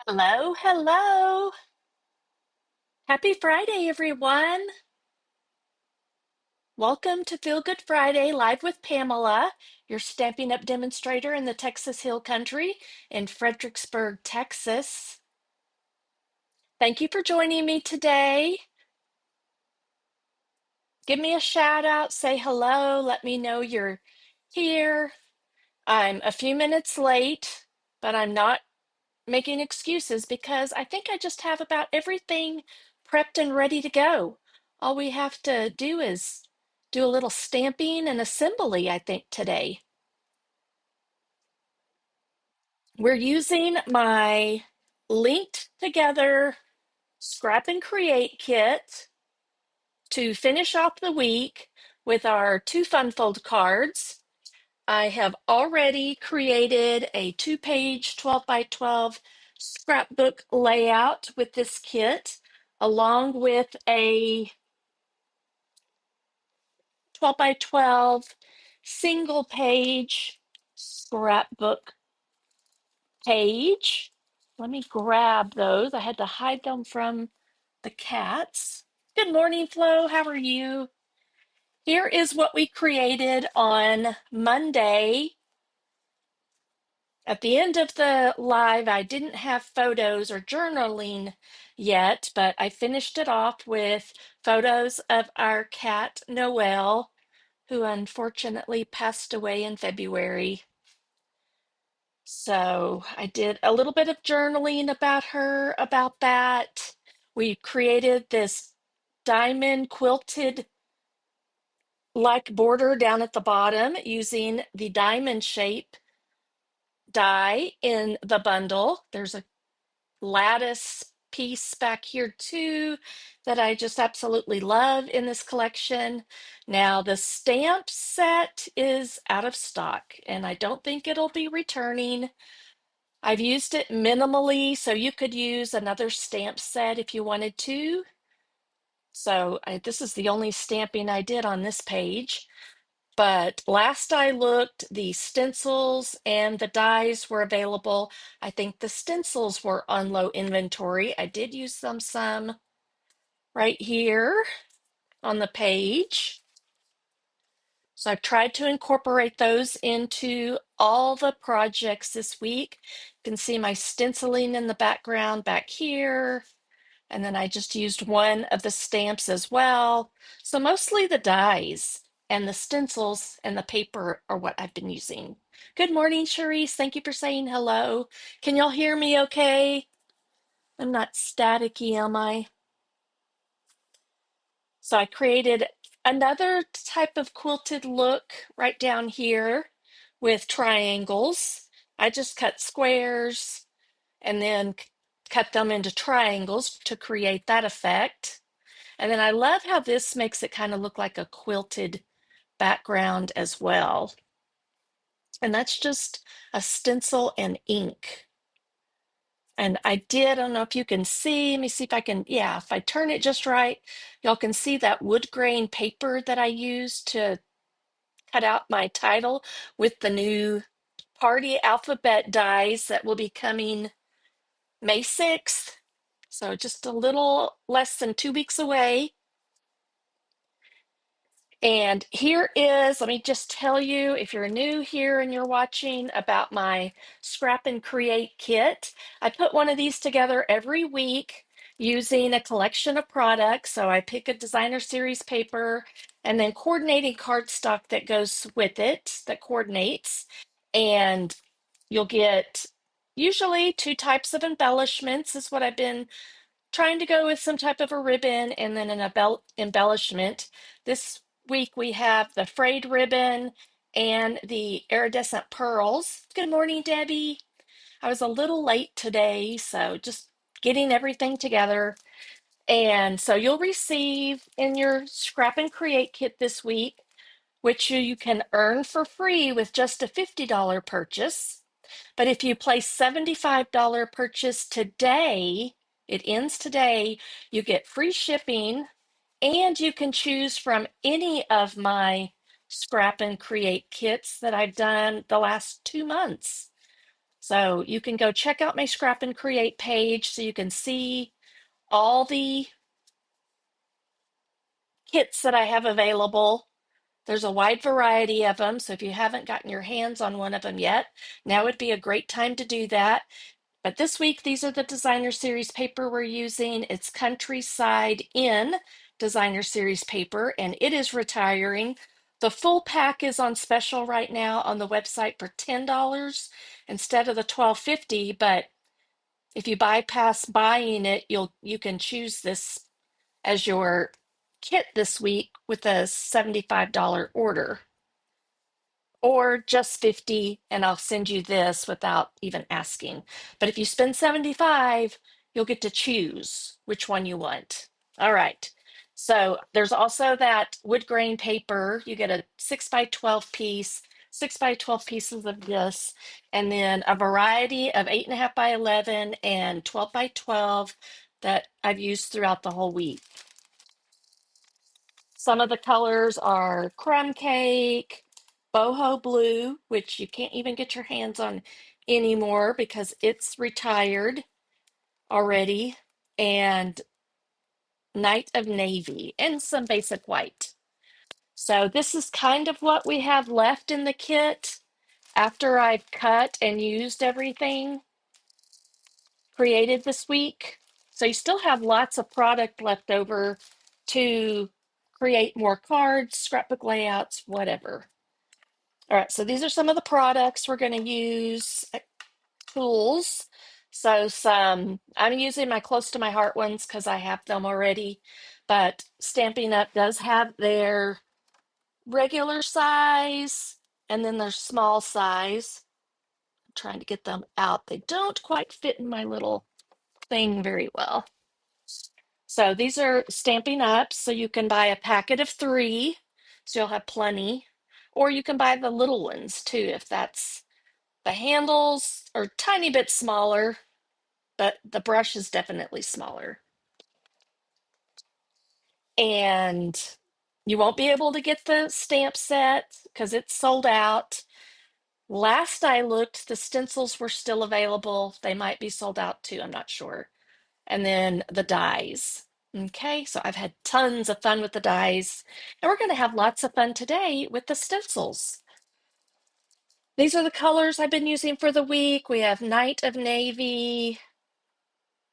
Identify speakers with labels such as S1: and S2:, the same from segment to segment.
S1: Hello, hello. Happy Friday, everyone. Welcome to Feel Good Friday live with Pamela, your Stampin' Up! Demonstrator in the Texas Hill Country in Fredericksburg, Texas. Thank you for joining me today. Give me a shout out, say hello, let me know you're here. I'm a few minutes late, but I'm not making excuses because I think I just have about everything prepped and ready to go. All we have to do is do a little stamping and assembly, I think, today. We're using my linked together scrap and create kit to finish off the week with our two fun fold cards. I have already created a 2-page 12 by 12 scrapbook layout with this kit, along with a 12 by 12 single page scrapbook page. Let me grab those. I had to hide them from the cats. Good morning, Flo. How are you? Here is what we created on Monday. At the end of the live, I didn't have photos or journaling yet, but I finished it off with photos of our cat, Noelle, who unfortunately passed away in February. So I did a little bit of journaling about her, about that. We created this diamond quilted like border down at the bottom using the diamond shape die in the bundle. There's a lattice piece back here too that I just absolutely love in this collection. Now the stamp set is out of stock and I don't think it'll be returning. I've used it minimally, so you could use another stamp set if you wanted to. So this is the only stamping I did on this page. But last I looked, the stencils and the dies were available. I think the stencils were on low inventory. I did use them some right here on the page. So I've tried to incorporate those into all the projects this week. You can see my stenciling in the background back here. And then I just used one of the stamps as well. So mostly the dies and the stencils and the paper are what I've been using. Good morning, Cherise. Thank you for saying hello. Can y'all hear me okay? I'm not staticky, am I? So I created another type of quilted look right down here with triangles. I just cut squares and then cut them into triangles to create that effect. And then I love how this makes it kind of look like a quilted background as well. And that's just a stencil and ink. And I don't know if you can see, let me see if I can, yeah, if I turn it just right, y'all can see that wood grain paper that I used to cut out my title with the new party alphabet dies that will be coming May 6th. So just a little less than 2 weeks away. And here is, let me just tell you, if you're new here and you're watching, about my Scrap and Create kit. I put one of these together every week using a collection of products. So I pick a designer series paper and then coordinating cardstock that goes with it, that coordinates. And you'll get usually two types of embellishments, is what I've been trying to go with, some type of a ribbon and then an embellishment. This week we have the frayed ribbon and the iridescent pearls. Good morning, Debbie. I was a little late today, so just getting everything together. And so you'll receive in your Scrap and Create kit this week, which you can earn for free with just a $50 purchase. But if you place $75 purchase today, it ends today, you get free shipping and you can choose from any of my Scrap and Create kits that I've done the last 2 months. So you can go check out my Scrap and Create page so you can see all the kits that I have available. There's a wide variety of them, so if you haven't gotten your hands on one of them yet, now would be a great time to do that. But this week, these are the designer series paper we're using. It's Countryside in designer series paper, and it is retiring. The full pack is on special right now on the website for $10 instead of the $12.50. But if you bypass buying it, you can choose this as your kit this week with a $75 order, or just 50 and I'll send you this without even asking. But if you spend 75, you'll get to choose which one you want. All right. So there's also that wood grain paper. You get a 6 by 12 piece, 6 by 12 pieces of this, and then a variety of 8.5 by 11 and 12 by 12 that I've used throughout the whole week. Some of the colors are crumb cake, boho blue, which you can't even get your hands on anymore because it's retired already, and night of navy, and some basic white. So this is kind of what we have left in the kit after I've cut and used everything created this week. So you still have lots of product left over to create more cards, scrapbook layouts, whatever. All right, so these are some of the products we're going to use. Tools. So I'm using my close to my heart ones because I have them already, but Stampin' Up does have their regular size and then their small size. I'm trying to get them out. They don't quite fit in my little thing very well. So these are Stampin' Up, so you can buy a packet of 3, so you'll have plenty, or you can buy the little ones too if that's the handles are a tiny bit smaller, but the brush is definitely smaller. And you won't be able to get the stamp set because it's sold out. Last I looked, the stencils were still available. They might be sold out too, I'm not sure. And then the dies. Okay, so I've had tons of fun with the dies, and we're going to have lots of fun today with the stencils. These are the colors I've been using for the week. We have Night of Navy,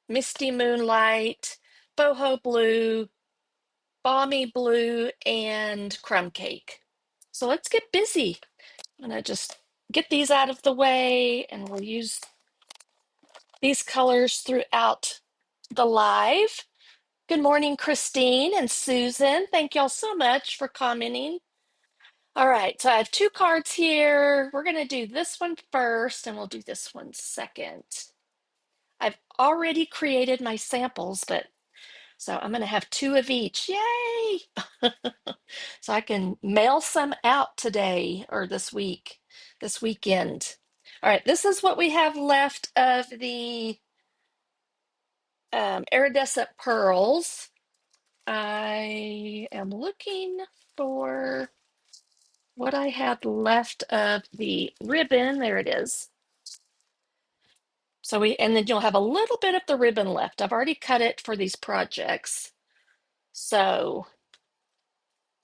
S1: Misty Moonlight, Boho Blue, Balmy Blue, and Crumb Cake. So let's get busy. I'm going to just get these out of the way, and we'll use these colors throughout the live. Good morning, Christine and Susan. Thank y'all so much for commenting. All right, so I have 2 cards here. We're going to do this one first, and we'll do this one second. I've already created my samples, but so I'm going to have 2 of each. Yay! So I can mail some out today or this week, this weekend. All right, this is what we have left of the Iridescent Pearls. I am looking for what I had left of the ribbon. There it is. So and then you'll have a little bit of the ribbon left. I've already cut it for these projects. So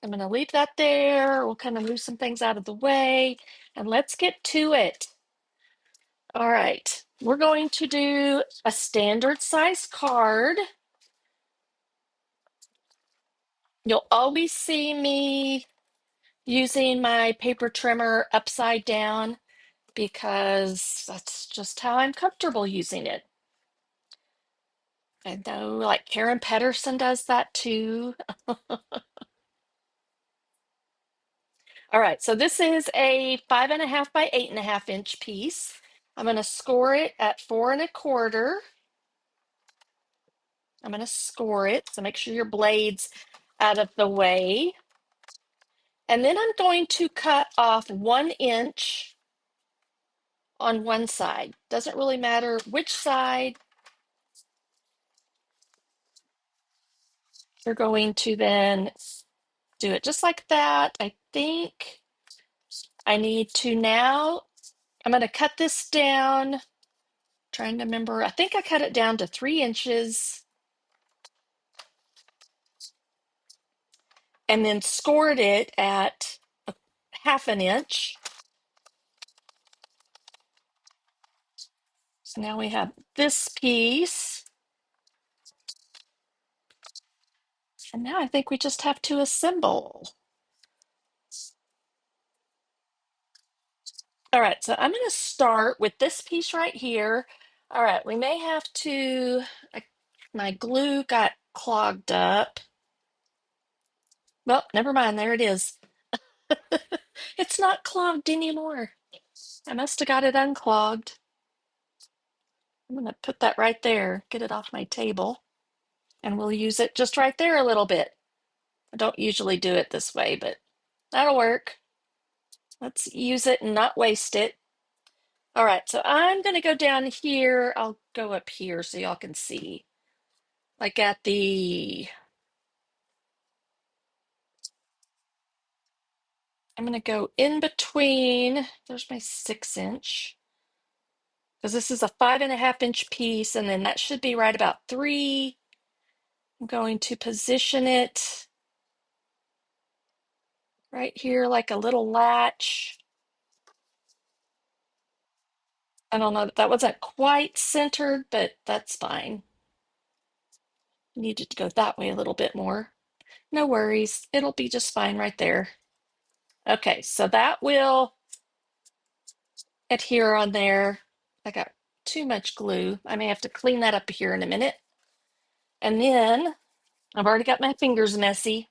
S1: I'm going to leave that there. We'll kind of move some things out of the way and let's get to it. All right, we're going to do a standard size card. You'll always see me using my paper trimmer upside down because that's just how I'm comfortable using it. I know like Karen Pedersen does that too. All right, so this is a 5.5 by 8.5 inch piece. I'm going to score it at 4 1/4. I'm going to score it, so make sure your blade's out of the way. And then I'm going to cut off 1 inch on one side. Doesn't really matter which side. You're going to then do it just like that. I think I need to now I'm going to cut this down. Trying to remember, I think I cut it down to 3 inches and then scored it at a 1/2 inch. So now we have this piece. And now I think we just have to assemble. All right, so I'm going to start with this piece right here. All right, we may have to, my glue got clogged up. Well, never mind, there it is. It's not clogged anymore. I must have got it unclogged. I'm going to put that right there, get it off my table, and we'll use it just right there a little bit. I don't usually do it this way, but that'll work. Let's use it and not waste it. All right, so I'm going to go down here. I'll go up here so y'all can see. Like at the, I'm going to go in between. There's my 6 inch. Because this is a 5.5 inch piece, and then that should be right about 3. I'm going to position it right here like a little latch. I don't know, that wasn't quite centered, but that's fine. Needed to go that way a little bit more. No worries, it'll be just fine right there. Okay, so that will adhere on there. I got too much glue. I may have to clean that up here in a minute. And then I've already got my fingers messy.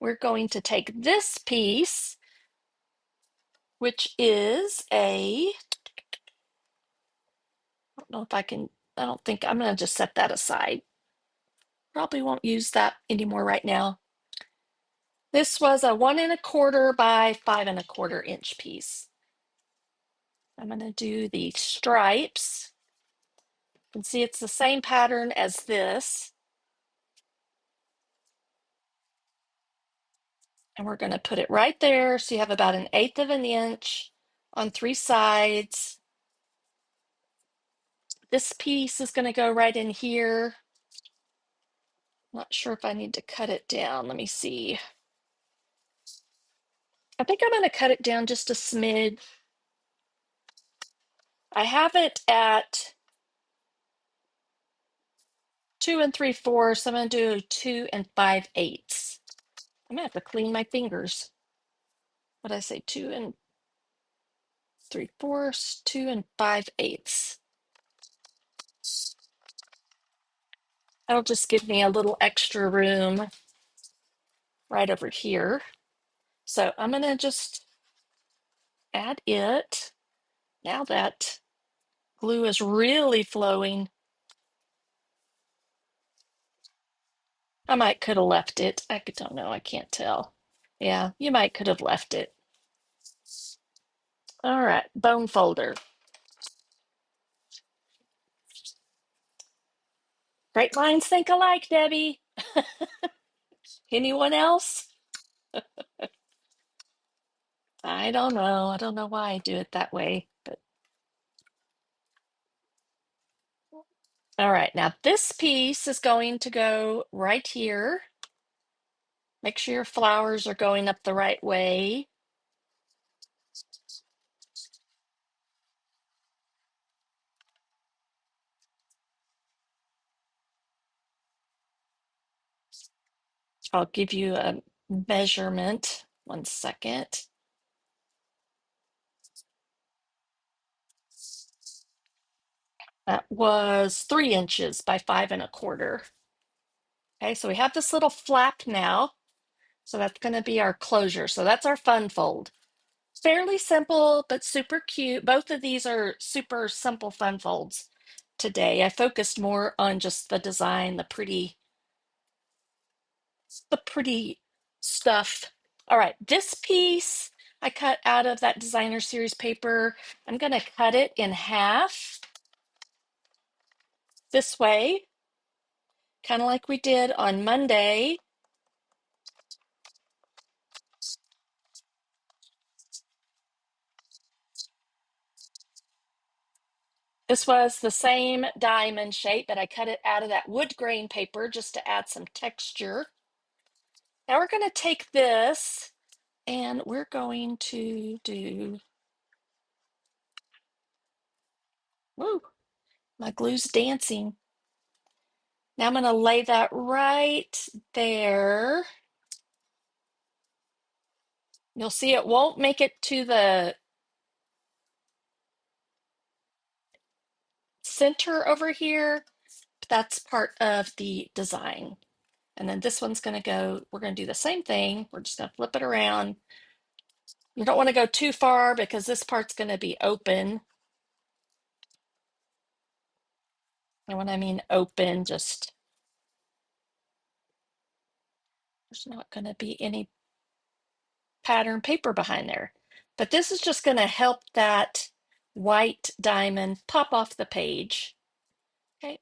S1: We're going to take this piece, which is a, I don't know if I can, I don't think, I'm going to just set that aside. Probably won't use that anymore right now. This was a 1 1/4 by 5 1/4 inch piece. I'm going to do the stripes. You can see it's the same pattern as this. And we're going to put it right there. So you have about 1/8 of an inch on 3 sides. This piece is going to go right in here. Not sure if I need to cut it down. Let me see. I think I'm going to cut it down just a smidge. I have it at 2 3/4. I'm going to do 2 5/8. I'm going to have to clean my fingers. What did I say? 2 3/4, 2 5/8. That'll just give me a little extra room right over here. So I'm going to just add it. Now that glue is really flowing, I might could have left it. I don't know. I can't tell. Yeah, you might could have left it. All right, bone folder. Great minds think alike, Debbie. Anyone else? I don't know. I don't know why I do it that way, but all right. Now this piece is going to go right here. Make sure your flowers are going up the right way. I'll give you a measurement. 1 second. That was 3 inches by 5 1/4. Okay, so we have this little flap now. So that's going to be our closure. So that's our fun fold. Fairly simple, but super cute. Both of these are super simple fun folds today. I focused more on just the design, the pretty stuff. All right, this piece I cut out of that designer series paper. I'm going to cut it in half this way, kind of like we did on Monday. This was the same diamond shape, but I cut it out of that wood grain paper just to add some texture. Now we're going to take this and we're going to do, woo, my glue's dancing. Now I'm going to lay that right there. You'll see it won't make it to the center over here. But that's part of the design. And then this one's going to go, we're going to do the same thing. We're just going to flip it around. You don't want to go too far because this part's going to be open. And when I mean open, just there's not going to be any pattern paper behind there. But this is just going to help that white diamond pop off the page. Okay.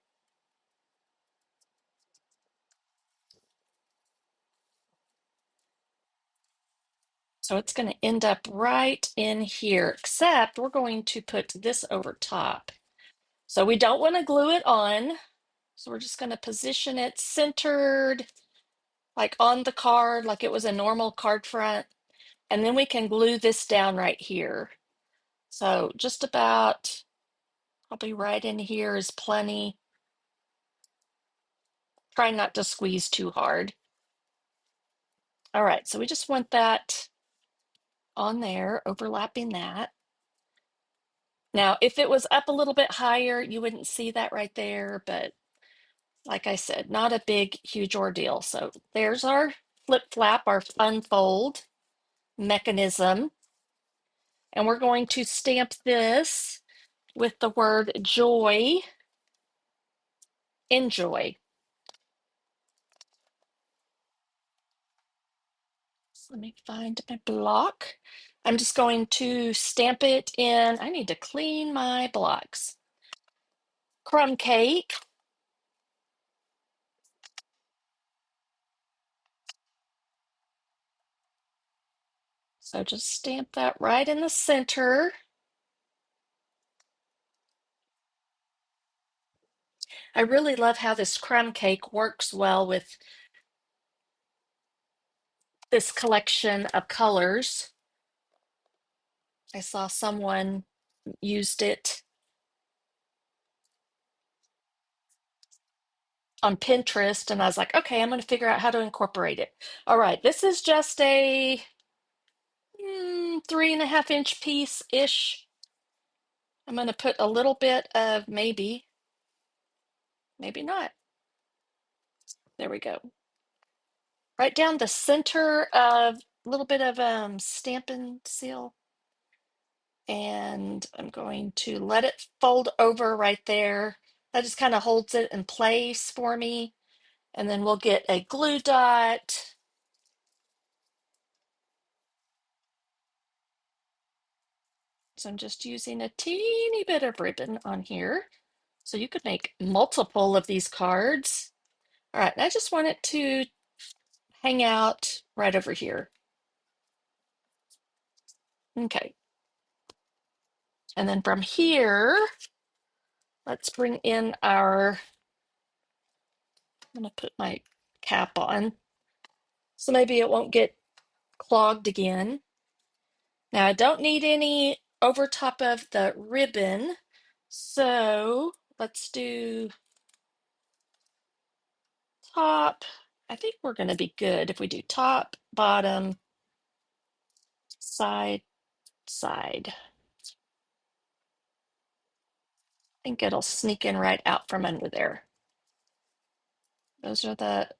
S1: So it's going to end up right in here, except we're going to put this over top. So we don't want to glue it on. So we're just going to position it centered, like on the card, like it was a normal card front. And then we can glue this down right here. So just about, probably right in here is plenty. Try not to squeeze too hard. All right, so we just want that on there, overlapping that. Now, if it was up a little bit higher, you wouldn't see that right there, but like I said, not a big, huge ordeal. So there's our flip flap, our unfold mechanism. And we're going to stamp this with the word joy, enjoy. Let me find my block. I'm just going to stamp it in. I need to clean my blocks. Crumb cake. So just stamp that right in the center. I really love how this crumb cake works well with this collection of colors. I saw someone used it on Pinterest, and I was like, okay, I'm going to figure out how to incorporate it. All right, this is just a 3.5 inch piece-ish. I'm going to put a little bit of maybe not. There we go. Right down the center of a little bit of Stampin' Seal. And I'm going to let it fold over right there. That just kind of holds it in place for me. And then we'll get a glue dot. So I'm just using a teeny bit of ribbon on here. So you could make multiple of these cards. All right, and I just want it to hang out right over here. Okay. And then from here, let's bring in our, I'm gonna put my cap on. So maybe it won't get clogged again. Now I don't need any over top of the ribbon. So let's do top. I think we're gonna be good if we do top, bottom, side, side. I think it'll sneak in right out from under there. Those are the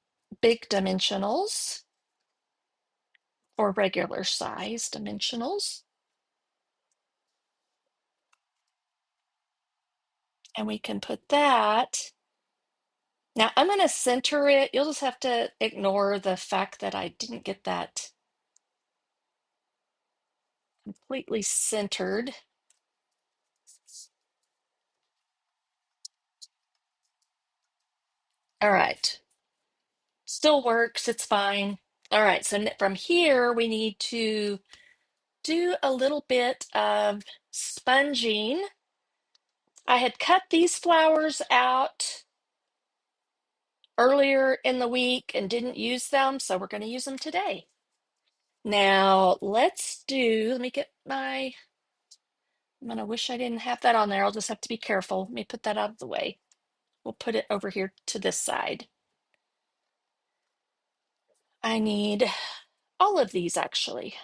S1: big dimensionals or regular size dimensionals. And we can put that. Now I'm going to center it. You'll just have to ignore the fact that I didn't get that completely centered. All right. Still works. It's fine. All right. So from here, we need to do a little bit of sponging I had cut these flowers out earlier in the week and didn't use them, so we're going to use them today. Now, let me get my, I'm going to wish I didn't have that on there. I'll just have to be careful. Let me put that out of the way. We'll put it over here to this side. I need all of these actually.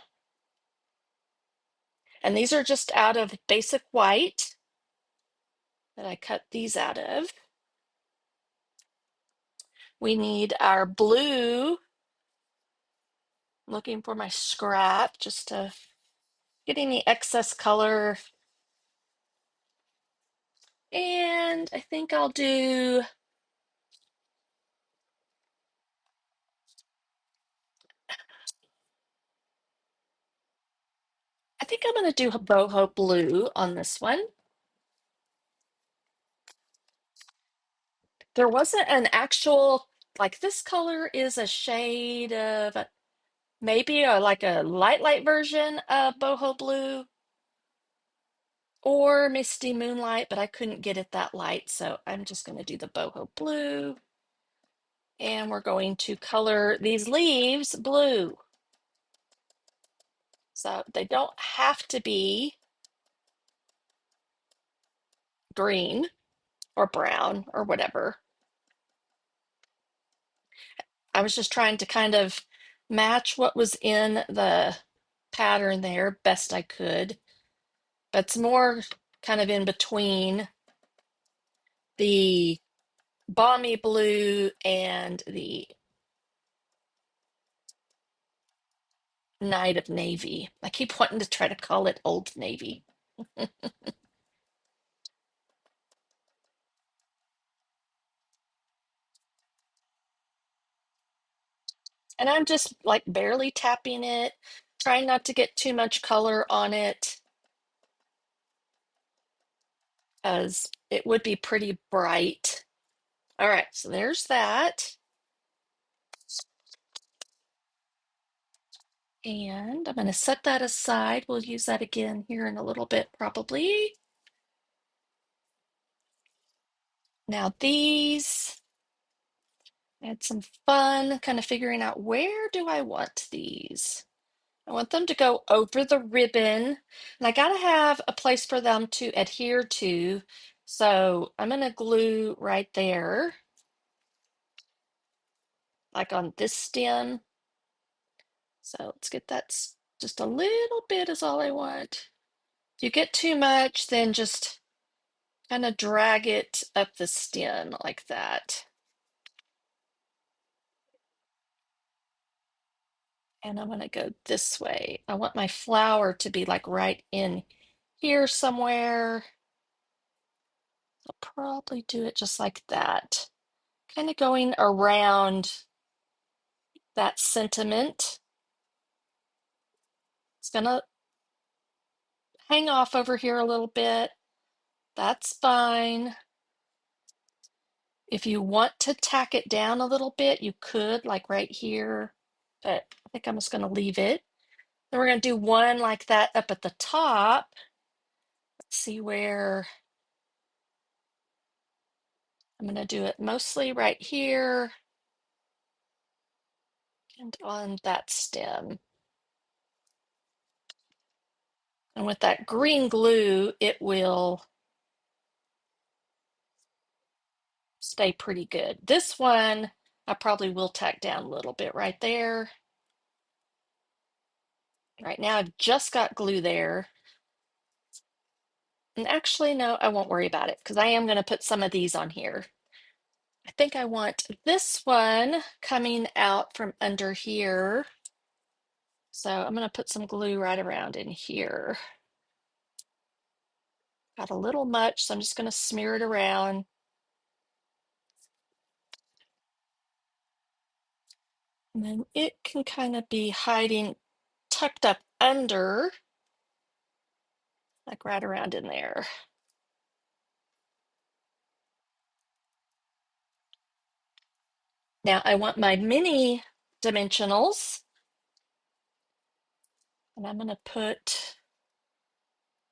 S1: And these are just out of basic white that I cut these out of. We need our blue. Looking for my scrap just to get any excess color. And I think I think I'm going to do boho blue on this one. There wasn't an actual, like this color is a shade of maybe like a light version of boho blue or misty moonlight, but I couldn't get it that light. So I'm just going to do the boho blue. And we're going to color these leaves blue. So they don't have to be green or brown or whatever. I was just trying to kind of match what was in the pattern there best I could. But it's more kind of in between the balmy blue and the night of navy. I keep wanting to try to call it old navy. And I'm just like barely tapping it, trying not to get too much color on it, as it would be pretty bright. All right, so there's that. And I'm going to set that aside. We'll use that again here in a little bit, probably. Now these, I had some fun kind of figuring out where do I want these? I want them to go over the ribbon, and I got to have a place for them to adhere to. So I'm going to glue right there, like on this stem. So let's get that just a little bit is all I want. If you get too much, then just kind of drag it up the stem like that. And I'm going to go this way. I want my flower to be like right in here somewhere. I'll probably do it just like that. Kind of going around that sentiment. It's going to hang off over here a little bit. That's fine. If you want to tack it down a little bit, you could, like right here, but I think I'm just going to leave it. Then we're going to do one like that up at the top. Let's see where I'm going to do it mostly right here and on that stem. And with that green glue, it will stay pretty good. This one, I probably will tack down a little bit right there. Right now, I've just got glue there. And actually, no, I won't worry about it because I am going to put some of these on here. I think I want this one coming out from under here. So I'm going to put some glue right around in here. Got a little much, so I'm just going to smear it around. And then it can kind of be hiding, tucked up under, like right around in there. Now I want my mini dimensionals, and I'm going to put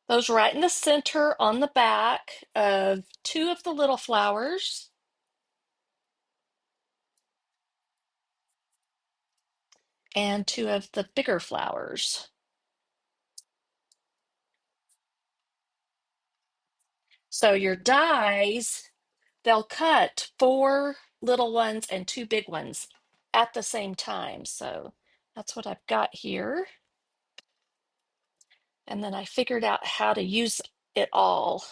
S1: Those right in the center on the back of two of the little flowers and two of the bigger flowers. So your dies, they'll cut four little ones and two big ones at the same time. So that's what I've got here. And then I figured out how to use it all.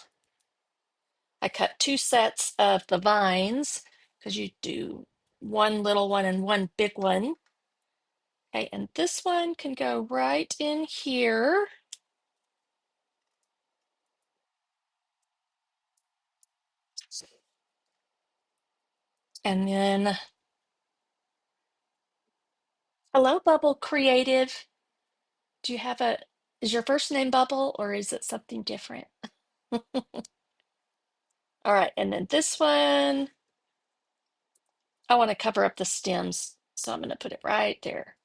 S1: I cut two sets of the vines because you do one little one and one big one. Okay, and this one can go right in here. And then, hello, Bubble Creative. Do you have is your first name Bubble or is it something different? All right, and then this one, I want to cover up the stems, so I'm going to put it right there.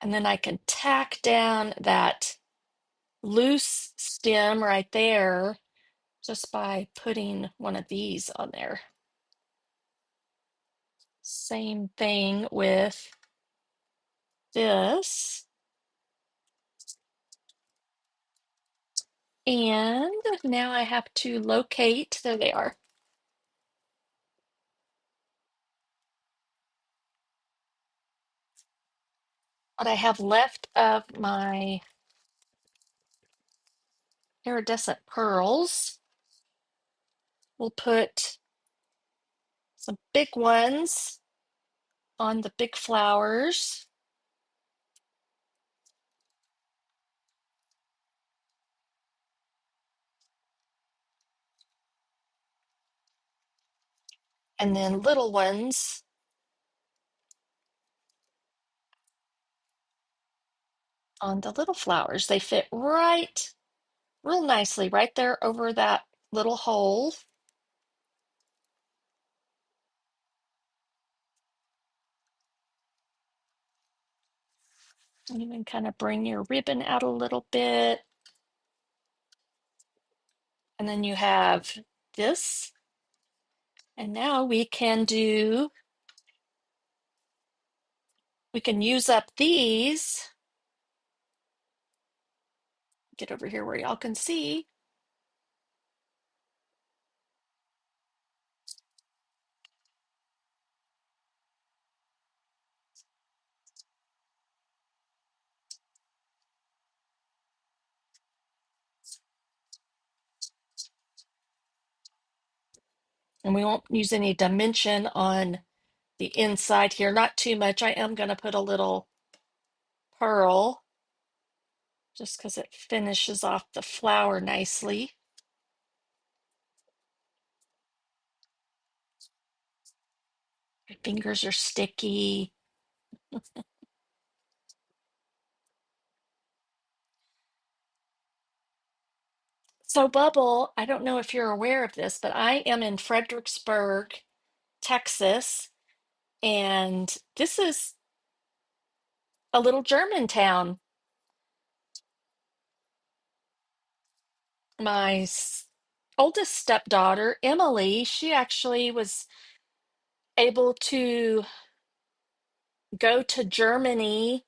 S1: And then I can tack down that loose stem right there just by putting one of these on there. Same thing with this. And now I have to locate, there they are. What I have left of my iridescent pearls. We'll put some big ones on the big flowers. And then little ones on the little flowers. They fit right, real nicely right there over that little hole. And you can kind of bring your ribbon out a little bit. And then you have this. And now we can use up these. Get over here where y'all can see. And we won't use any dimension on the inside here, not too much. I am going to put a little pearl just because it finishes off the flower nicely. My fingers are sticky. So, Bubble, I don't know if you're aware of this, but I am in Fredericksburg, Texas, and this is a little German town. My oldest stepdaughter, Emily, she actually was able to go to Germany.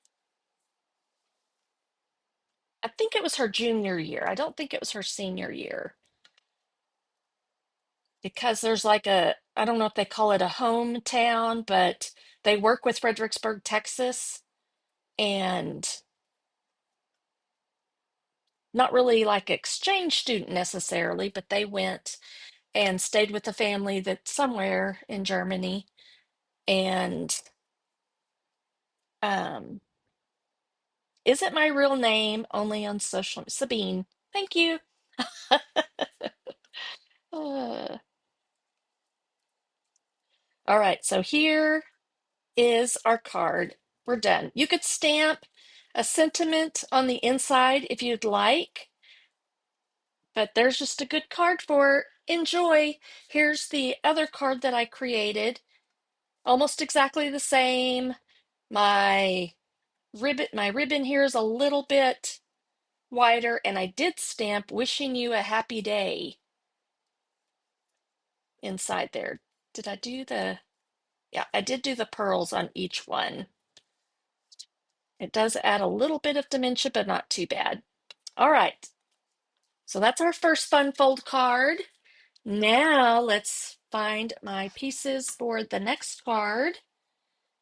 S1: I think it was her junior year. I don't think it was her senior year because there's like I don't know if they call it a hometown, but they work with Fredericksburg, Texas, and not really like exchange student necessarily, but they went and stayed with a family that's somewhere in Germany. And um, is it my real name only on social? Sabine, thank you. Uh, all right, so here is our card. We're done. You could stamp a sentiment on the inside if you'd like, but there's just a good card for it. Enjoy. Here's the other card that I created, almost exactly the same. My ribbon, my ribbon here is a little bit wider, and I did stamp wishing you a happy day inside there. Did I do the, yeah, I did do the pearls on each one. It does add a little bit of dimension, but not too bad. All right, so that's our first fun fold card. Now let's find my pieces for the next card,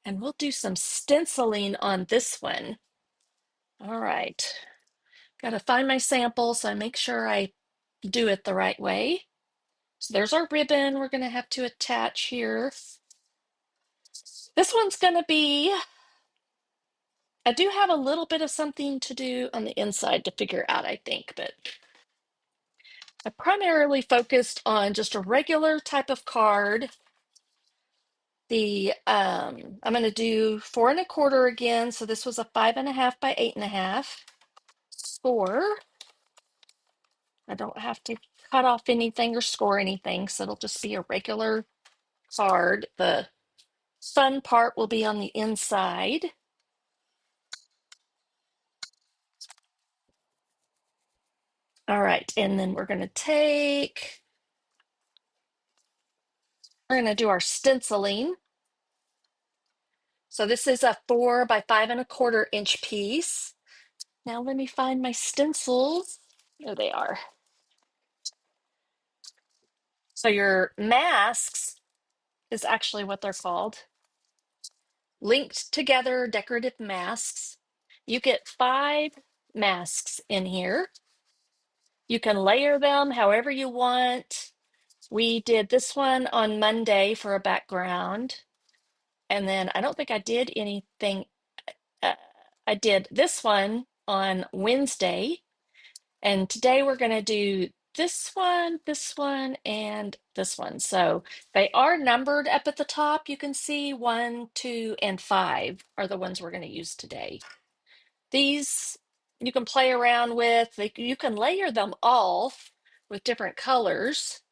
S1: and we'll do some stenciling on this one. All right, got to find my sample so I make sure I do it the right way. So there's our ribbon we're going to have to attach here. This one's going to be, I do have a little bit of something to do on the inside to figure out, I think, but I primarily focused on just a regular type of card. I'm going to do 4 1/4 again. So this was a 5 1/2 by 8 1/2 score. I don't have to cut off anything or score anything, so it'll just be a regular card. The fun part will be on the inside. All right, and then we're going to do our stenciling. So this is a 4 by 5 1/4 inch piece. Now let me find my stencils. There they are. So your masks is actually what they're called. Linked together decorative masks. You get 5 masks in here. You can layer them however you want. We did this one on Monday for a background. And then I don't think I did anything. Uh, I did this one on Wednesday. And today we're going to do this one, and this one. So they are numbered up at the top. You can see 1, 2, and 5 are the ones we're going to use today. These you can play around with. You can layer them all with different colors,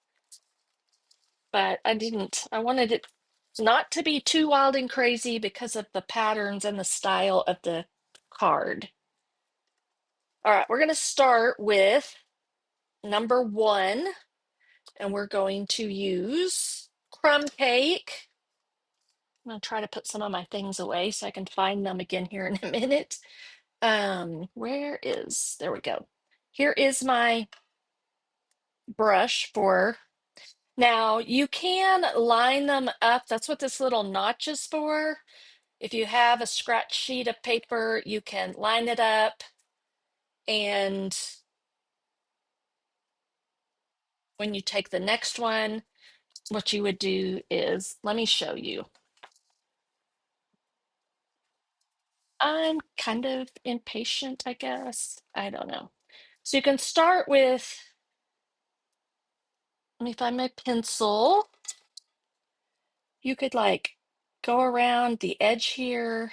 S1: but I wanted it not to be too wild and crazy because of the patterns and the style of the card. All right, we're going to start with number 1, and we're going to use crumb cake. I'm going to try to put some of my things away so I can find them again here in a minute. There we go. Here is my brush for, now you can line them up. That's what this little notch is for. If you have a scratch sheet of paper, you can line it up, and when you take the next one, what you would do is, let me show you. I'm kind of impatient, I guess. I don't know. So you can start with, let me find my pencil. You could like go around the edge here,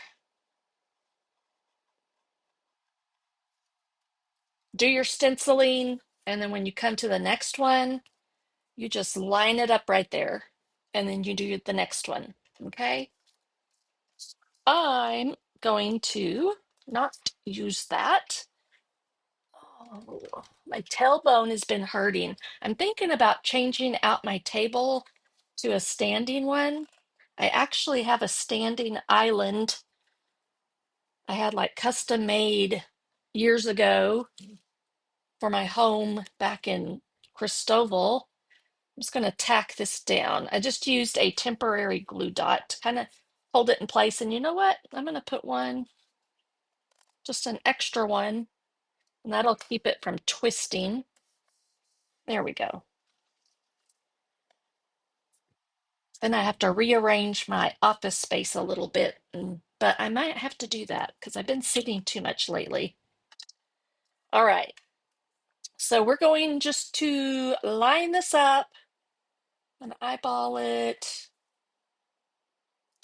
S1: do your stenciling, and then when you come to the next one, you just line it up right there, and then you do the next one, okay? I'm going to not use that. Oh, my tailbone has been hurting. I'm thinking about changing out my table to a standing one. I actually have a standing island I had like custom made years ago for my home back in Cristoval. I'm just going to tack this down. I just used a temporary glue dot to kind of hold it in place. And you know what? I'm going to put one, just an extra one, and that'll keep it from twisting. There we go. Then I have to rearrange my office space a little bit, but I might have to do that because I've been sitting too much lately. All right. So we're going just to line this up and eyeball it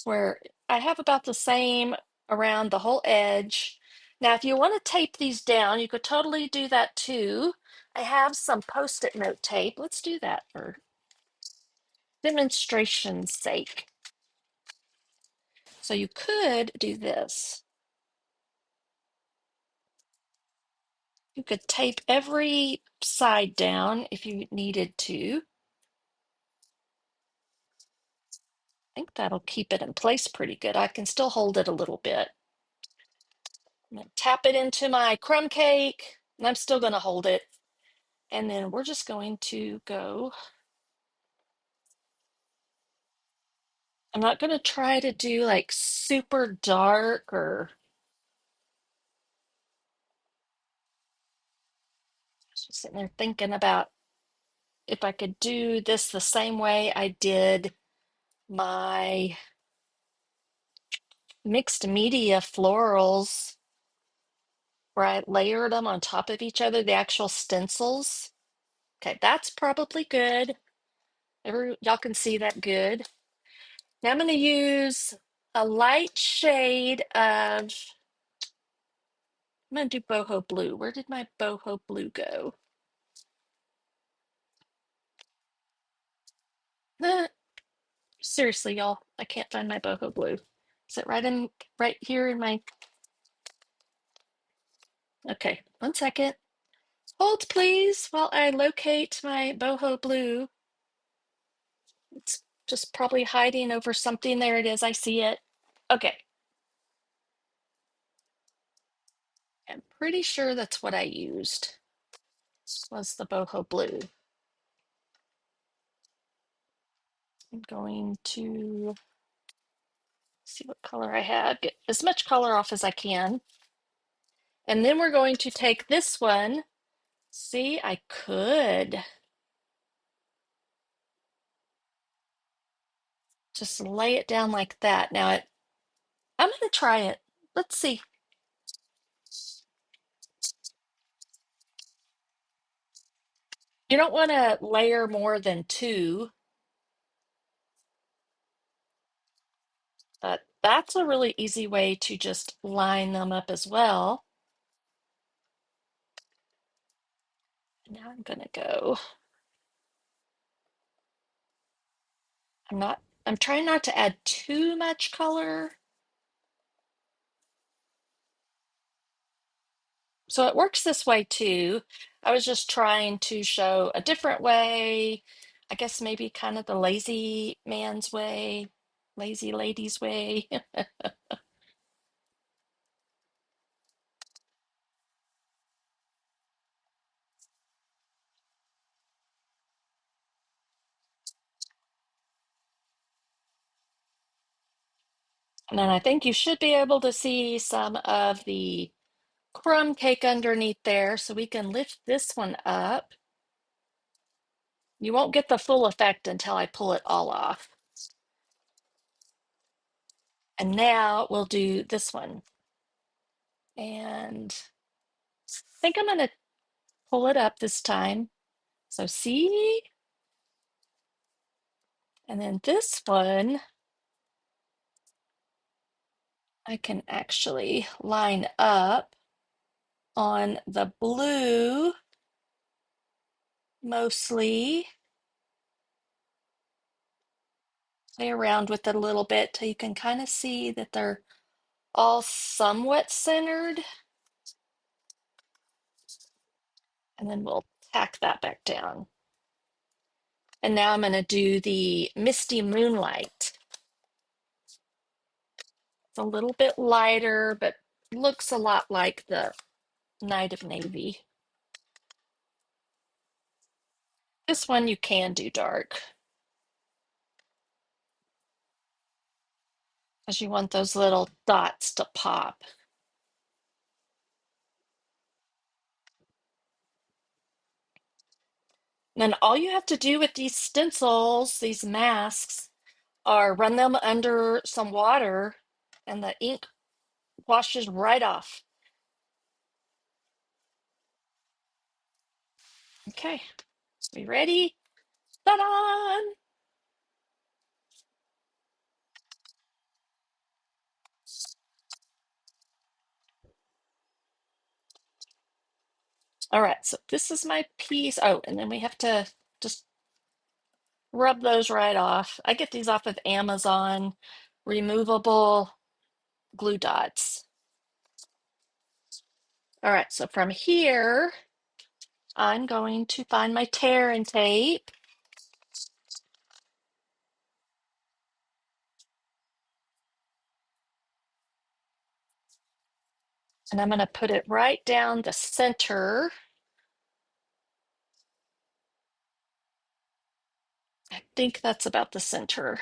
S1: where I have about the same around the whole edge. Now, if you want to tape these down, you could totally do that too. I have some Post-it note tape. Let's do that for demonstration's sake. So you could do this. You could tape every side down if you needed to. I think that'll keep it in place pretty good. I can still hold it a little bit. I'm gonna tap it into my crumb cake, and I'm still gonna hold it. And then we're just going to go. I'm not gonna try to do like super dark or just sitting there thinking about if I could do this the same way I did my mixed media florals, where I layered them on top of each other, the actual stencils. Okay, that's probably good. Y'all can see that good. Now I'm going to use a light shade of, I'm going to do boho blue. Where did my boho blue go? Eh, seriously, y'all, I can't find my boho blue. Is it right here in my, okay, one second. Hold please while I locate my boho blue. It's just probably hiding over something. There it is. I see it. Okay. I'm pretty sure that's what I used. Was the boho blue. I'm going to see what color I had. Get as much color off as I can. And then we're going to take this one. See, I could just lay it down like that. Now I'm going to try it. Let's see. You don't want to layer more than two, but that's a really easy way to just line them up as well. Now I'm going to go. I'm trying not to add too much color. So it works this way too. I was just trying to show a different way. I guess maybe kind of the lazy man's way, lazy lady's way. And then I think you should be able to see some of the crumb cake underneath there. So we can lift this one up. You won't get the full effect until I pull it all off. And now we'll do this one. And I think I'm going to pull it up this time. So see? And then this one, I can actually line up on the blue mostly. Play around with it a little bit till you can kind of see that they're all somewhat centered. And then we'll tack that back down. And now I'm going to do the Misty Moonlight. It's a little bit lighter, but looks a lot like the Night of Navy. This one you can do dark, because you want those little dots to pop. And then all you have to do with these stencils, these masks, are run them under some water and the ink washes right off. Okay, we ready? Ta-da! All right, so this is my piece. Oh, and then we have to just rub those right off. I get these off of Amazon, removable glue dots. All right, so from here, I'm going to find my tear and tape. And I'm going to put it right down the center. I think that's about the center.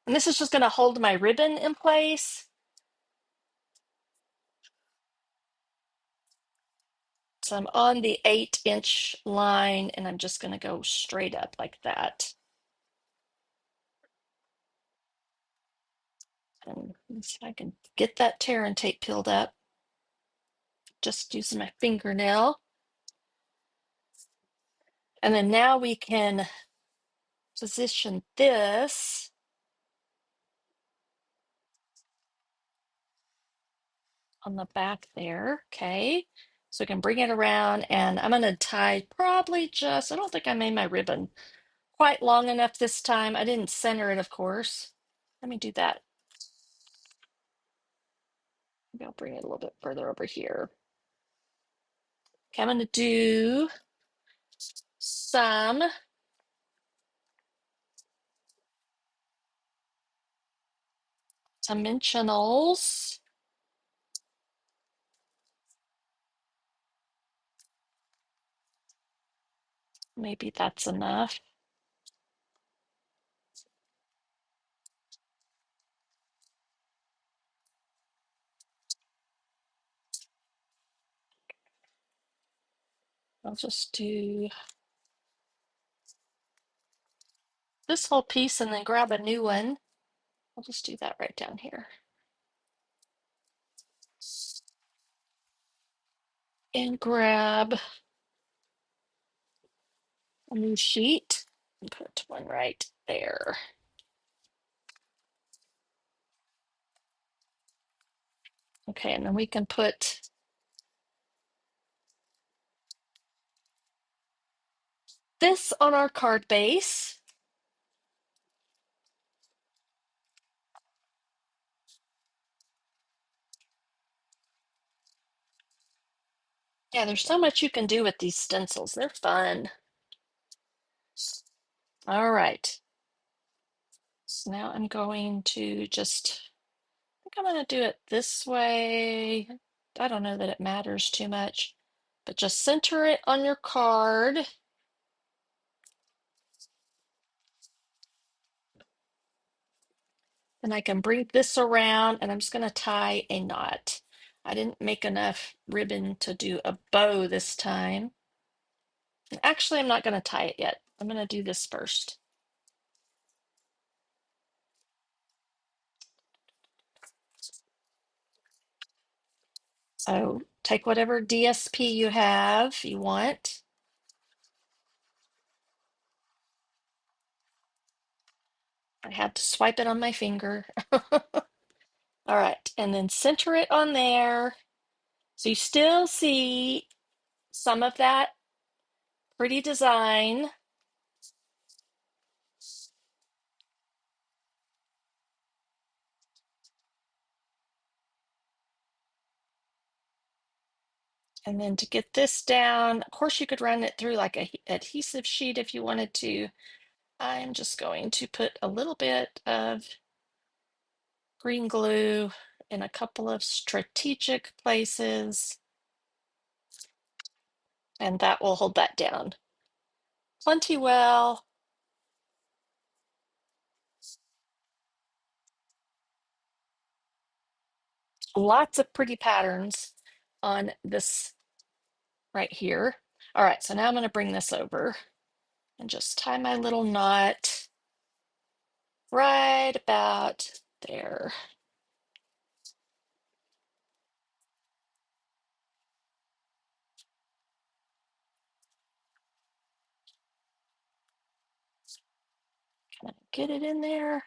S1: And this is just going to hold my ribbon in place. So I'm on the 8-inch line and I'm just going to go straight up like that. And let's see if I can get that tear and tape peeled up. Just using my fingernail. And then now we can position this on the back there. Okay. So we can bring it around and I'm going to tie probably just, I don't think I made my ribbon quite long enough this time. I didn't center it, of course. Let me do that. Maybe I'll bring it a little bit further over here. Okay, I'm going to do some dimensionals. Maybe that's enough. I'll just do this whole piece and then grab a new one. I'll just do that right down here. And grab a new sheet and put one right there. Okay, and then we can put this on our card base. Yeah, there's so much you can do with these stencils. They're fun. All right. So now I'm going to just, I think I'm going to do it this way. I don't know that it matters too much, but just center it on your card. And I can bring this around and I'm just going to tie a knot. I didn't make enough ribbon to do a bow this time. And actually, I'm not going to tie it yet. I'm going to do this first. So take whatever DSP you have, you want. I had to swipe it on my finger. All right, and then center it on there. So you still see some of that pretty design. And then to get this down, of course, you could run it through like a adhesive sheet if you wanted to. I'm just going to put a little bit of green glue in a couple of strategic places, and that will hold that down plenty well. Lots of pretty patterns on this right here. All right, so now I'm going to bring this over and just tie my little knot right about there. Can I get it in there?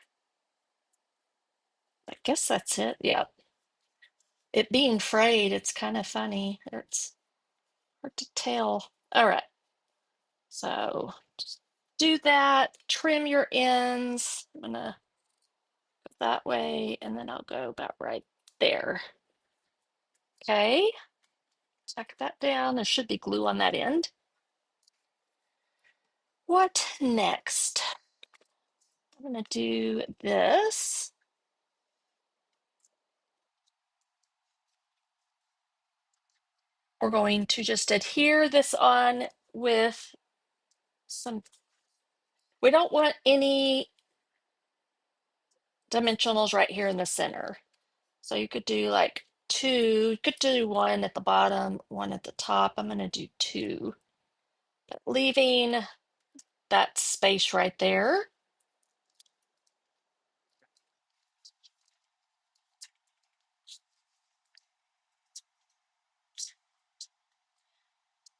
S1: I guess that's it. Yeah. It being frayed, it's kind of funny. It's hard to tell. All right. So just do that. Trim your ends. I'm gonna go that way, and then I'll go about right there. Okay. Tuck that down. There should be glue on that end. What next? I'm going to do this. We're going to just adhere this on with some, we don't want any dimensionals right here in the center. So you could do like two, you could do one at the bottom, one at the top. I'm going to do two, but leaving that space right there.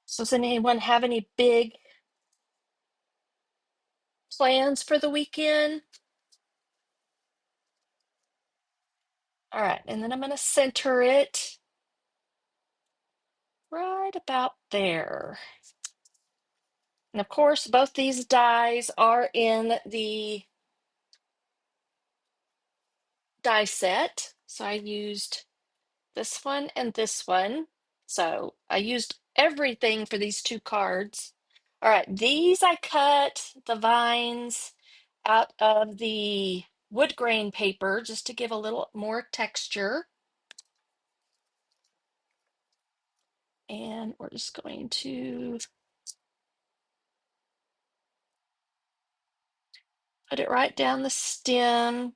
S1: So does anyone have any big plans for the weekend? All right, and then I'm going to center it right about there. And of course, both these dies are in the die set. So I used this one and this one. So I used everything for these two cards. All right, these I cut the vines out of the wood grain paper just to give a little more texture. And we're just going to put it right down the stems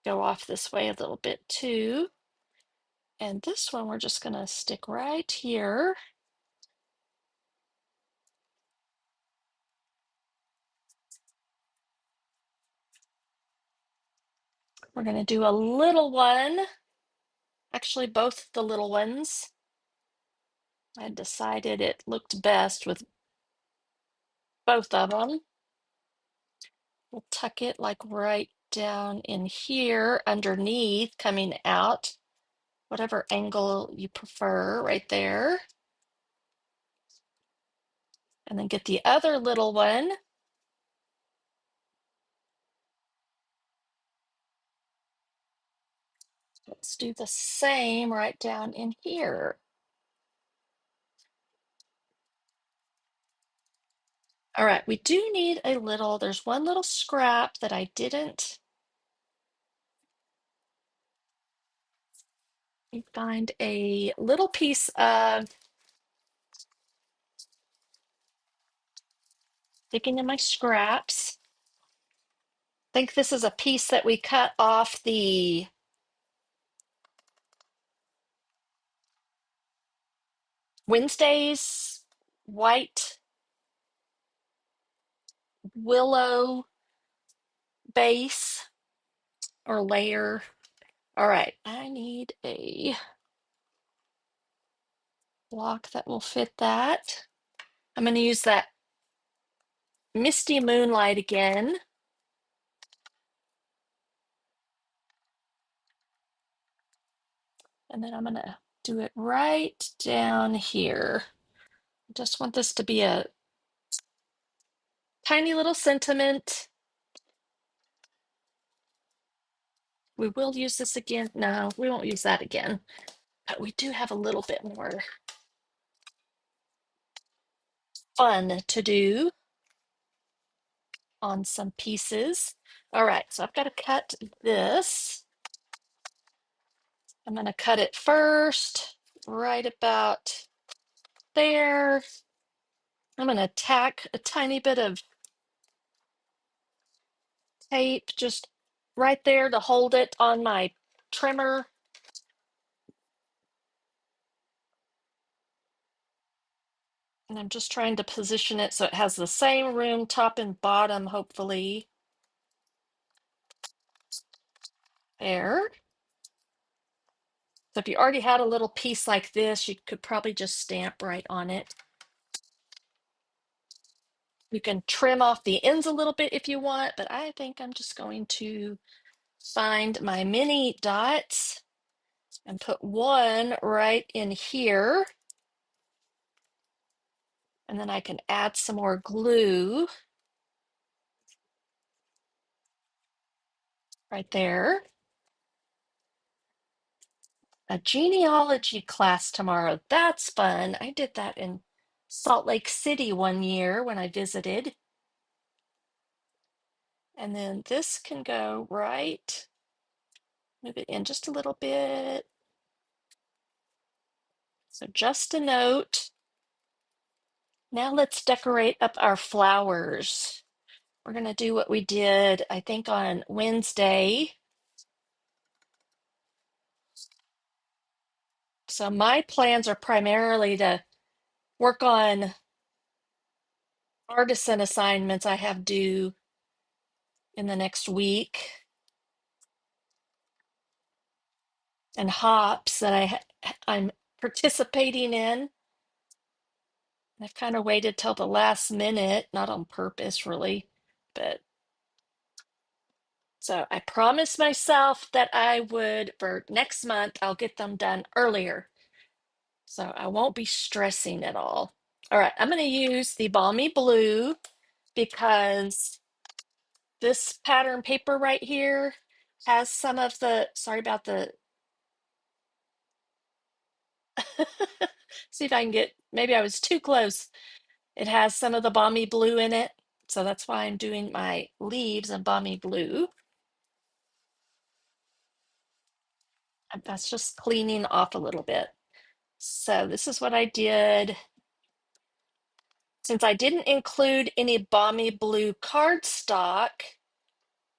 S1: go off this way a little bit too. And this one we're just going to stick right here. We're going to do a little one, actually both the little ones. I decided it looked best with both of them. We'll tuck it like right down in here underneath, coming out, whatever angle you prefer, right there. And then get the other little one. Let's do the same right down in here. All right, we do need a little, there's one little scrap that I didn't find, a little piece of sticking in my scraps. I think this is a piece that we cut off the Wednesday's white willow base or layer. All right, I need a block that will fit that. I'm going to use that Misty Moonlight again. And then I'm going to do it right down here. I just want this to be a tiny little sentiment. We will use this again. No, we won't use that again. But we do have a little bit more fun to do on some pieces. All right, so I've got to cut this. I'm going to cut it first, right about there. I'm going to tack a tiny bit of tape just right there to hold it on my trimmer. And I'm just trying to position it so it has the same room, top and bottom, hopefully. There. So if you already had a little piece like this, you could probably just stamp right on it. You can trim off the ends a little bit if you want, but I think I'm just going to find my mini dots and put one right in here. And then I can add some more glue right there. a genealogy class tomorrow. That's fun. I did that in Salt Lake City one year when I visited. And then this can go right. Move it in just a little bit. So just a note. Now let's decorate up our flowers. We're going to do what we did, I think, on Wednesday. So my plans are primarily to work on artisan assignments I have due in the next week and hops that I'm participating in. I've kind of waited till the last minute, not on purpose really, but so I promised myself that I would, for next month, I'll get them done earlier. So I won't be stressing at all. All right, I'm going to use the Balmy Blue because this pattern paper right here has some of the, sorry about the, see if I can get, maybe I was too close. It has some of the Balmy Blue in it. So that's why I'm doing my leaves in Balmy Blue. And that's just cleaning off a little bit. So this is what I did. Since I didn't include any Balmy Blue cardstock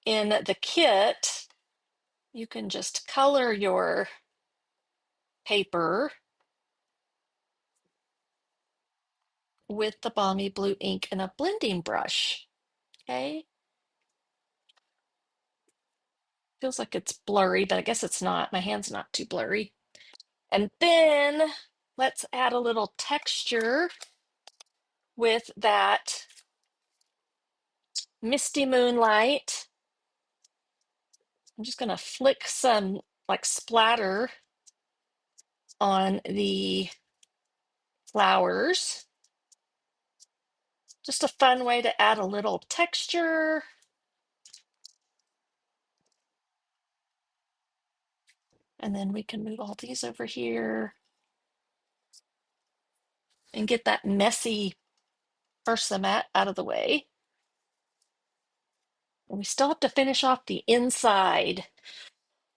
S1: in the kit, you can just color your paper with the Balmy Blue ink and a blending brush. Okay. Feels like it's blurry, but I guess it's not. My hand's not too blurry. And then let's add a little texture with that Misty Moonlight. I'm just going to flick some like splatter on the flowers. Just a fun way to add a little texture. And then we can move all these over here and get that messy versamat out of the way. And we still have to finish off the inside.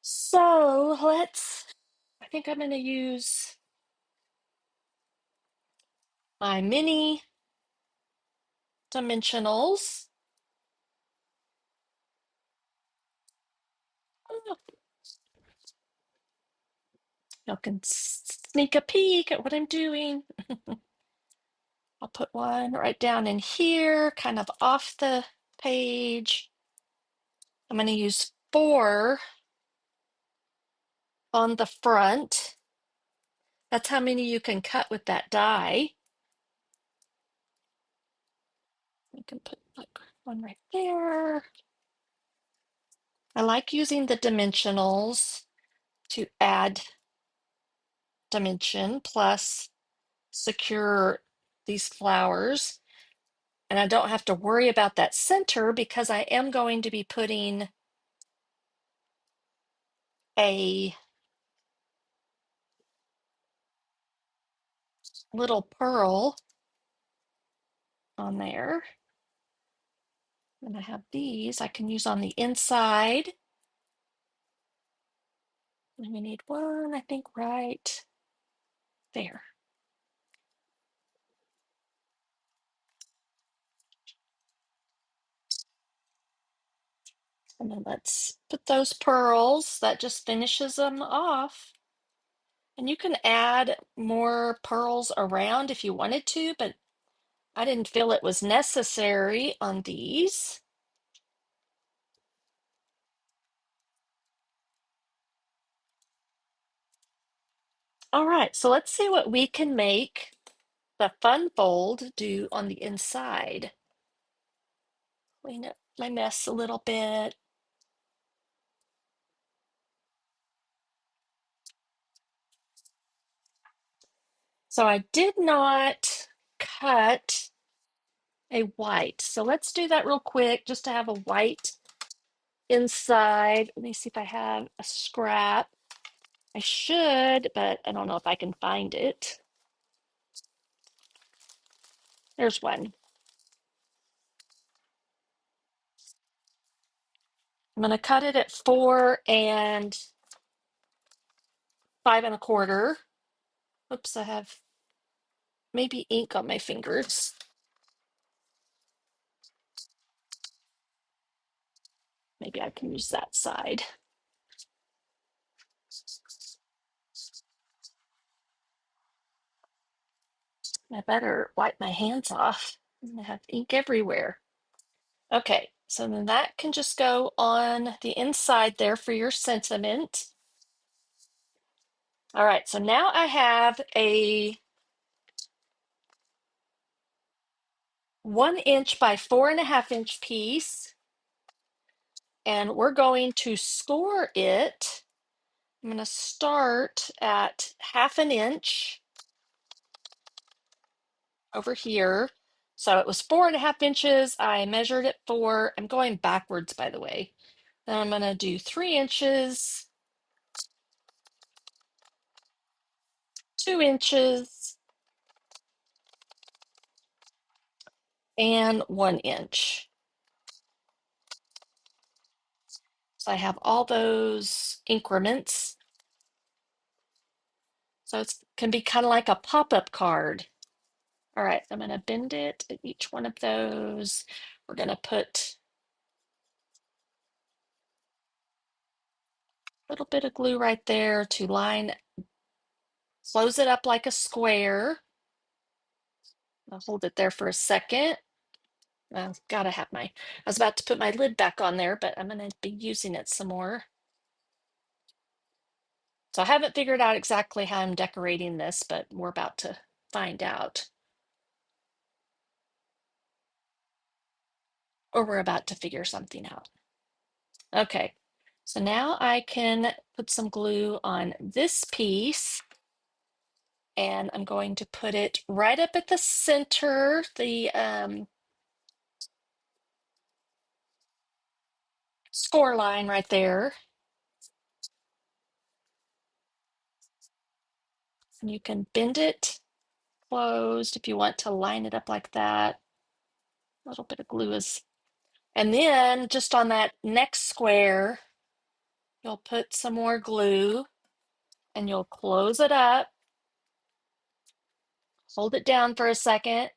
S1: So I think I'm going to use my mini dimensionals. Oh, y'all can sneak a peek at what I'm doing. I'll put one right down in here, kind of off the page. I'm going to use 4 on the front. That's how many you can cut with that die. You can put like one right there. I like using the dimensionals to add dimension plus secure these flowers. And I don't have to worry about that center because I am going to be putting a little pearl on there. And I have these I can use on the inside. And we need one, I think, right there. And then let's put those pearls. That just finishes them off. And you can add more pearls around if you wanted to, but I didn't feel it was necessary on these. All right, so let's see what we can make the fun fold do on the inside. Clean up my mess a little bit. So I did not cut a white. So let's do that real quick just to have a white inside. Let me see if I have a scrap. I should, but I don't know if I can find it. There's one. I'm going to cut it at 4 and 5 1/4. Oops, I have maybe ink on my fingers. Maybe I can use that side. I better wipe my hands off. I have ink everywhere. Okay, so then that can just go on the inside there for your sentiment. All right, so now I have a 1 inch by 4.5 inch piece, and we're going to score it. I'm going to start at 1/2 inch over here. So it was 4.5 inches. I measured it for, I'm going backwards, by the way. Then I'm going to do 3 inches, 2 inches, and 1 inch. So I have all those increments. So it can be kind of like a pop-up card. All right, I'm going to bend it at each one of those. We're going to put a little bit of glue right there to close it up like a square. I'll hold it there for a second. I've got to have I was about to put my lid back on there, but I'm going to be using it some more. So I haven't figured out exactly how I'm decorating this, but we're about to find out. Or we're about to figure something out. Okay, so now I can put some glue on this piece, and I'm going to put it right up at the center, the score line right there. And you can bend it closed if you want to line it up like that. A little bit of glue is, and then just on that next square, you'll put some more glue and you'll close it up, hold it down for a second.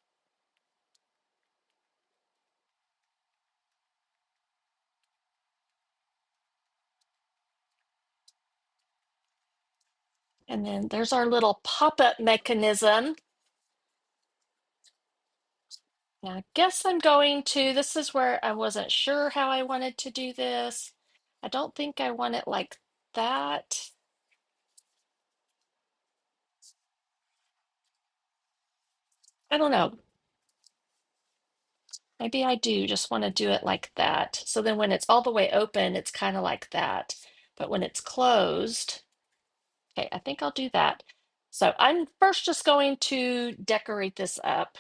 S1: And then there's our little pop-up mechanism. Now, I guess I'm going to, this is where I wasn't sure how I wanted to do this. I don't think I want it like that. I don't know. Maybe I do just want to do it like that. So then when it's all the way open, it's kind of like that. But when it's closed, okay, I think I'll do that. So I'm first just going to decorate this up.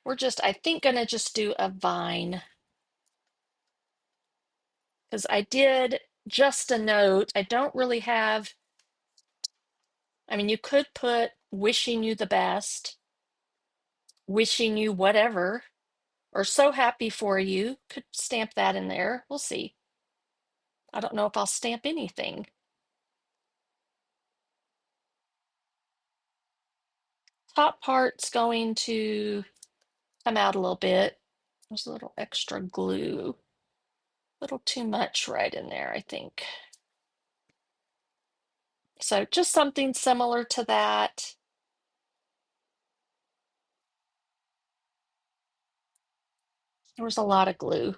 S1: We're just, I think, gonna just do a vine because I did just a note. I don't really have, I mean, you could put wishing you the best, wishing you whatever, or so happy for you. Could stamp that in there. We'll see. I don't know if I'll stamp anything. Top part's going to come out a little bit. There's a little extra glue. A little too much right in there, I think. So just something similar to that. There was a lot of glue.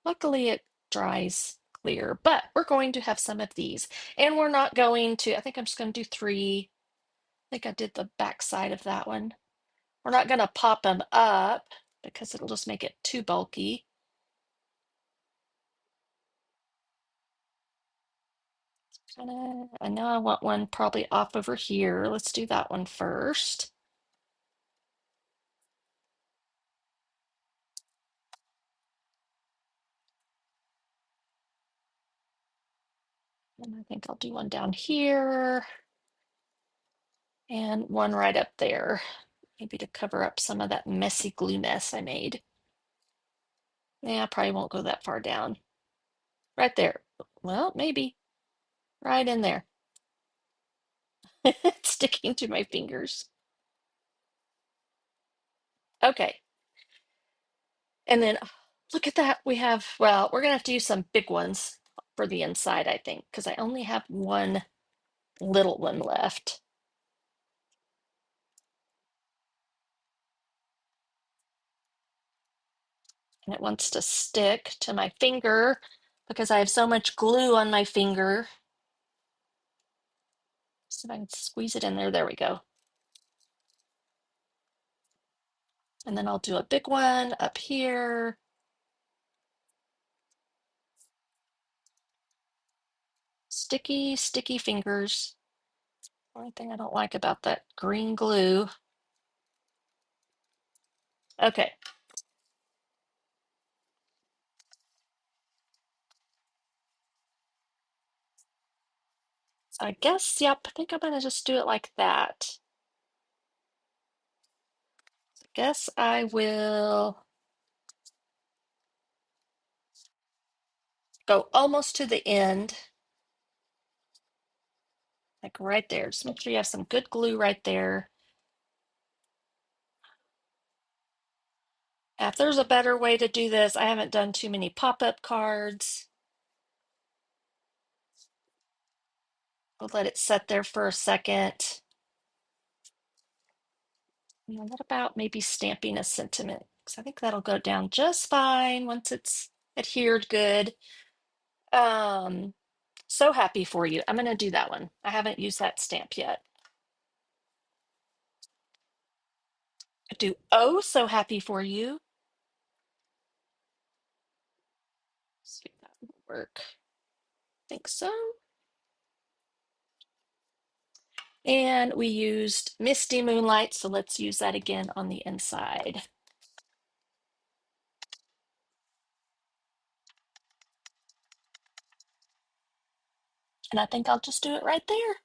S1: Luckily, it dries clear, but we're going to have some of these. And we're not going to, I think I'm just going to do 3. I think I did the back side of that one. We're not going to pop them up because it'll just make it too bulky. I know I want one probably off over here. Let's do that one first. And I think I'll do one down here and one right up there, maybe to cover up some of that messy glue mess I made. Yeah, I probably won't go that far down. Right there. Well, maybe right in there. It's sticking to my fingers. Okay. And then look at that. We have, well, we're gonna have to use some big ones for the inside, I think, because I only have one little one left. And it wants to stick to my finger because I have so much glue on my finger. So if I can squeeze it in there, there we go. And then I'll do a big one up here. Sticky, sticky fingers. Only thing I don't like about that green glue. Okay. So I guess, yep, I think I'm gonna just do it like that. I guess I will go almost to the end, like right there. Just make sure you have some good glue right there. If there's a better way to do this, I haven't done too many pop-up cards. We'll let it set there for a second. What about maybe stamping a sentiment? Because I think that'll go down just fine once it's adhered good. Um, so happy for you. I'm gonna do that one. I haven't used that stamp yet. I do oh so happy for you. See if that will work. Think so. And we used Misty Moonlight, so let's use that again on the inside. And I think I'll just do it right there.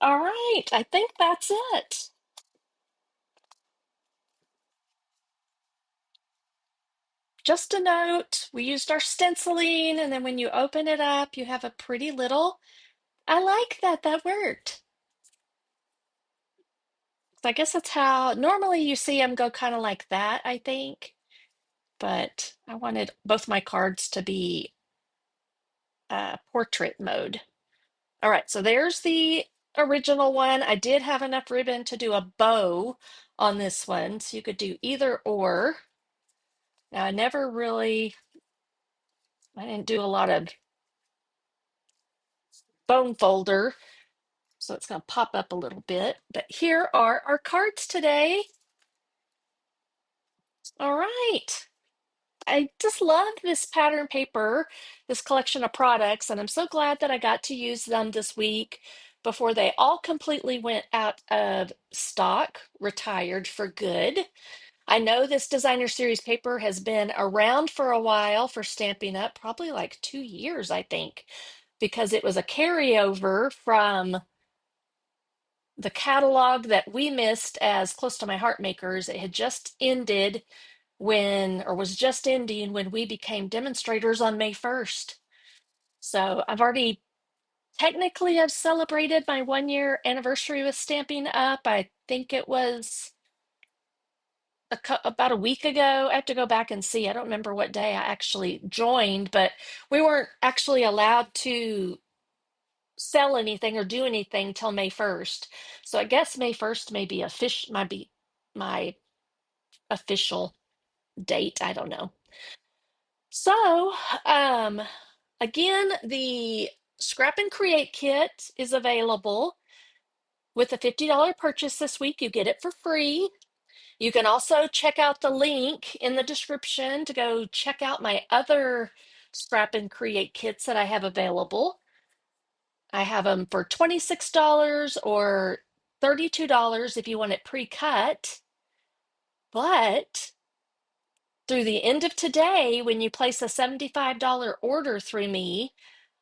S1: All right, I think that's it. Just a note, we used our stenciling, and then when you open it up, you have a pretty little, I like that, that worked. So I guess that's how, normally you see them go kind of like that, I think, but I wanted both my cards to be portrait mode. All right, so there's the original one. I did have enough ribbon to do a bow on this one, so you could do either or. Now, I didn't do a lot of bone folder, so it's going to pop up a little bit. But here are our cards today. All right. I just love this pattern paper, this collection of products, and I'm so glad that I got to use them this week before they all completely went out of stock, retired for good. I know this designer series paper has been around for a while for Stampin' Up, probably like 2 years, I think, because it was a carryover from the catalog that we missed as Close to My Heart Makers. It had just ended or was just ending when we became demonstrators on May 1st. So I've already technically have celebrated my 1 year anniversary with Stamping Up. I think it was about a week ago. I have to go back and see. I don't remember what day I actually joined, but we weren't actually allowed to sell anything or do anything till May 1st. So I guess May 1st might be my official date. I don't know. So, um, again, the Scrap and Create kit is available with a $50 purchase this week. You get it for free. You can also check out the link in the description to go check out my other Scrap and Create kits that I have available. I have them for $26 or $32 if you want it pre-cut. But through the end of today, when you place a $75 order through me,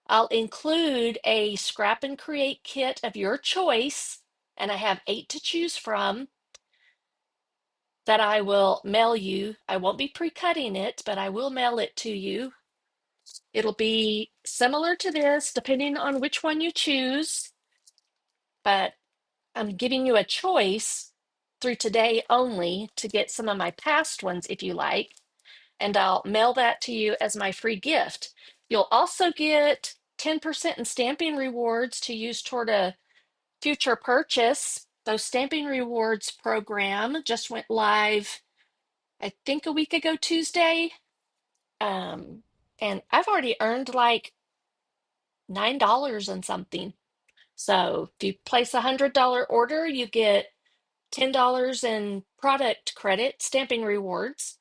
S1: I'll include a scrap and create kit of your choice, and I have 8 to choose from that I will mail you. I won't be pre-cutting it, but I will mail it to you. It'll be similar to this, depending on which one you choose, but I'm giving you a choice through today only to get some of my past ones if you like, and I'll mail that to you as my free gift. You'll also get 10% in stamping rewards to use toward a future purchase. Those stamping rewards program just went live, I think a week ago Tuesday. Um, and I've already earned like $9 and something. So if you place $100 order, you get $10 in product credit, stamping rewards,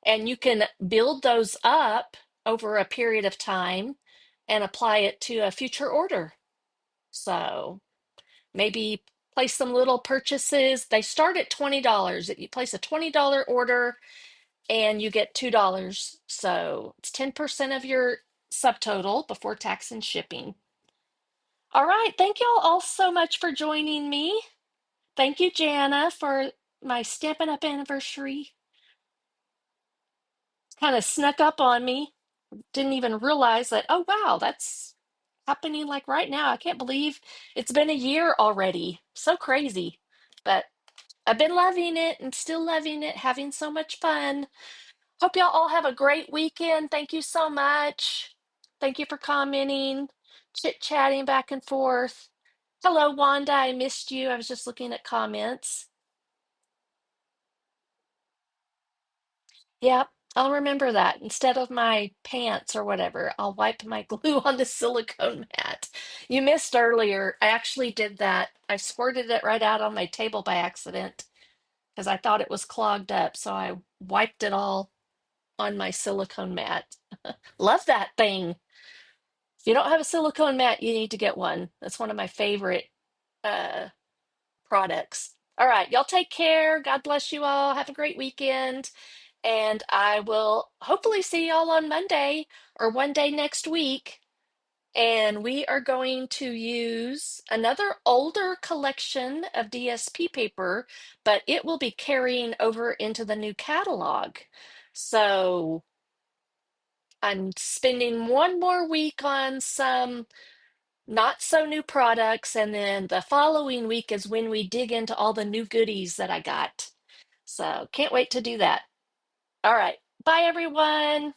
S1: and you can build those up over a period of time and apply it to a future order. So maybe place some little purchases. They start at $20. If you place a $20 order and you get $2. So it's 10% of your subtotal before tax and shipping. All right. Thank y'all all so much for joining me. Thank you, Jana, for my Stampin' Up anniversary. Kind of snuck up on me. Didn't even realize that, oh, wow, that's happening like right now. I can't believe it's been a year already. So crazy. But I've been loving it and still loving it, having so much fun. Hope y'all all have a great weekend. Thank you so much. Thank you for commenting, chit-chatting back and forth. Hello, Wanda. I missed you. I was just looking at comments. Yep, I'll remember that. Instead of my pants or whatever, I'll wipe my glue on the silicone mat. You missed earlier. I actually did that. I squirted it right out on my table by accident because I thought it was clogged up. So I wiped it all on my silicone mat. Love that thing. If you don't have a silicone mat, you need to get one. That's one of my favorite uh, products. All right, y'all take care. God bless you all. Have a great weekend. And I will hopefully see y'all on Monday or one day next week. And we are going to use another older collection of DSP paper, but it will be carrying over into the new catalog. So I'm spending one more week on some not so new products, and then the following week is when we dig into all the new goodies that I got. So can't wait to do that. All right. Bye, everyone.